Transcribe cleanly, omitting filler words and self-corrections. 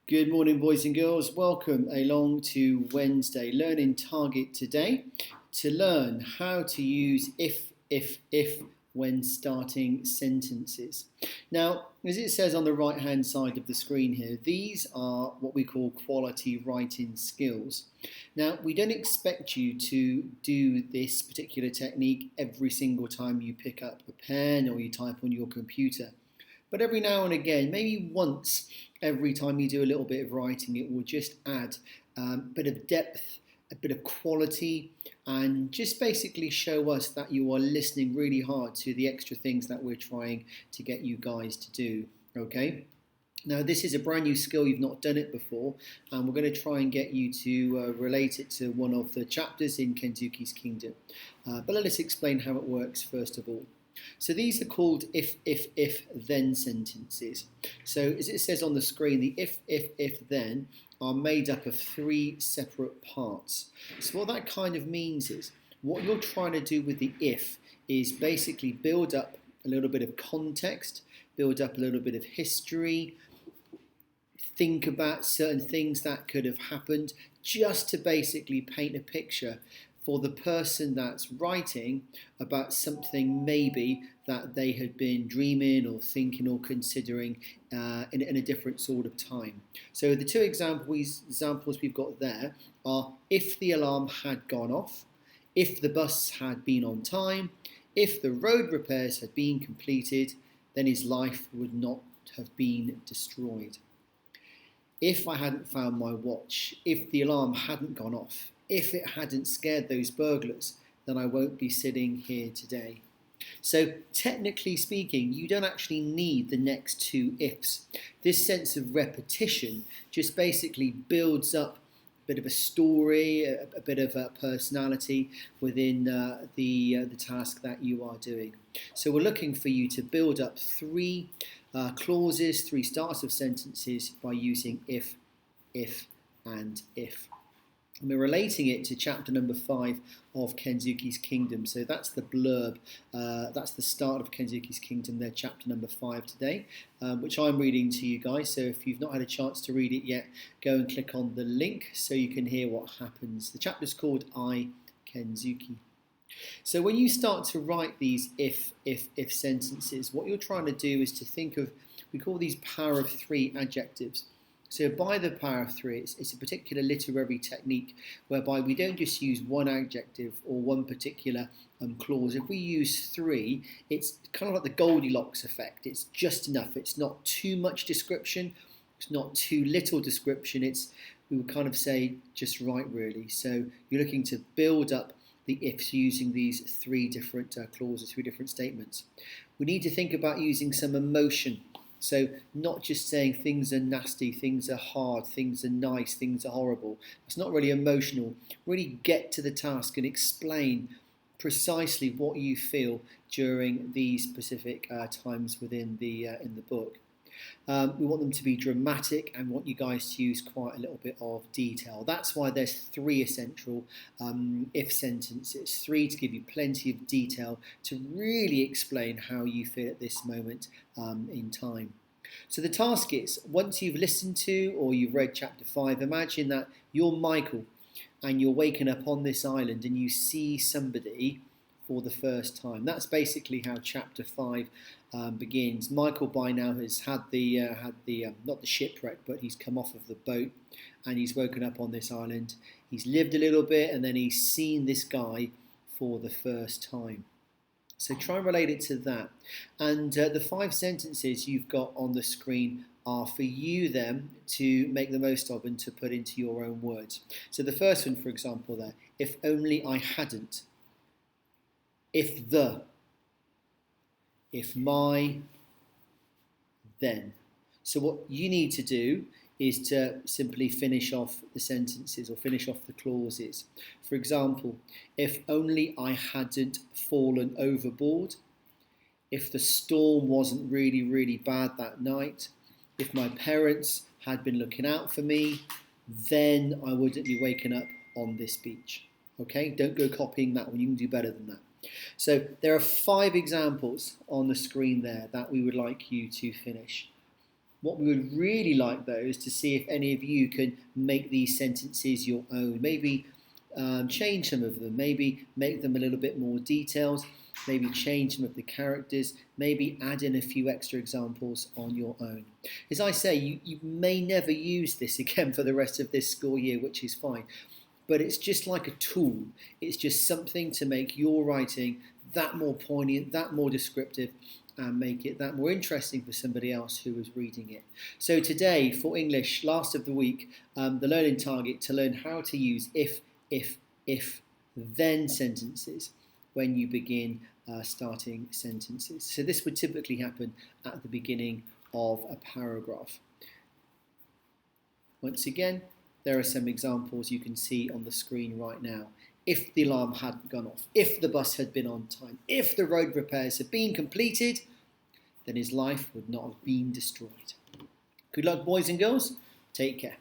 Good morning, boys and girls. Welcome along to Wednesday Learning Target today to learn how to use if when starting sentences. Now, as it says on the right-hand side of the screen here, these are what we call quality writing skills. Now, we don't expect you to do this particular technique every single time you pick up a pen or you type on your computer. But every now and again, maybe once every time you do a little bit of writing, it will just add a bit of depth, a bit of quality, and just basically show us that you are listening really hard to the extra things that we're trying to get you guys to do, okay? Now, this is a brand new skill, you've not done it before, and we're going to try and get you to relate it to one of the chapters in Kenzuki's Kingdom. But let us explain how it works first of all. So these are called if, then sentences. So as it says on the screen, the if, then are made up of three separate parts. So what that kind of means is, what you're trying to do with the if is basically build up a little bit of context, build up a little bit of history, think about certain things that could have happened, just to basically paint a picture for the person that's writing about something maybe that they had been dreaming or thinking or considering in a different sort of time. So the two examples we've got there are if the alarm had gone off, if the bus had been on time, if the road repairs had been completed, then his life would not have been destroyed. If I hadn't found my watch, if the alarm hadn't gone off, if it hadn't scared those burglars, then I won't be sitting here today. So technically speaking, you don't actually need the next two ifs. This sense of repetition just basically builds up a bit of a story, a bit of a personality within the task that you are doing. So we're looking for you to build up three clauses, three starts of sentences by using if, and if. And we're relating it to chapter number 5 of Kenzuki's Kingdom. So that's the blurb, that's the start of Kenzuki's Kingdom there, chapter number 5 today, which I'm reading to you guys. So if you've not had a chance to read it yet, go and click on the link so you can hear what happens. The chapter's called I, Kenzuki. So when you start to write these if sentences, what you're trying to do is to think of, we call these power of three adjectives. So by the power of three, it's a particular literary technique whereby we don't just use one adjective or one particular clause. If we use three, it's kind of like the Goldilocks effect. It's just enough. It's not too much description. It's not too little description. We would kind of say just right, really. So you're looking to build up the ifs using these three different clauses, three different statements. We need to think about using some emotion. So not just saying things are nasty, things are hard, things are nice, things are horrible. It's not really emotional. Really get to the task and explain precisely what you feel during these specific times within the in the book. We want them to be dramatic and want you guys to use quite a little bit of detail. That's why there's three essential if sentences, three to give you plenty of detail to really explain how you feel at this moment in time. So the task is, once you've listened to or you've read chapter 5, imagine that you're Michael and you're waking up on this island and you see somebody for the first time. That's basically how chapter 5 begins. Michael by now has had the not the shipwreck, but he's come off of the boat and he's woken up on this island. He's lived a little bit and then he's seen this guy for the first time. So try and relate it to that. And the 5 sentences you've got on the screen are for you then to make the most of and to put into your own words. So the first one, for example, there, if only I hadn't. If the, if my, then. So what you need to do is to simply finish off the sentences or finish off the clauses. For example, if only I hadn't fallen overboard, if the storm wasn't really, really bad that night, if my parents had been looking out for me, then I wouldn't be waking up on this beach. Okay, don't go copying that one, you can do better than that. So there are 5 examples on the screen there that we would like you to finish. What we would really like, though, is to see if any of you can make these sentences your own. Maybe change some of them, maybe make them a little bit more detailed, maybe change some of the characters, maybe add in a few extra examples on your own. As I say, you may never use this again for the rest of this school year, which is fine, but it's just like a tool. It's just something to make your writing that more poignant, that more descriptive, and make it that more interesting for somebody else who is reading it. So today, for English, last of the week, the learning target to learn how to use if, then sentences when you begin starting sentences. So this would typically happen at the beginning of a paragraph. Once again, there are some examples you can see on the screen right now. If the alarm hadn't gone off, if the bus had been on time, if the road repairs had been completed, then his life would not have been destroyed. Good luck, boys and girls. Take care.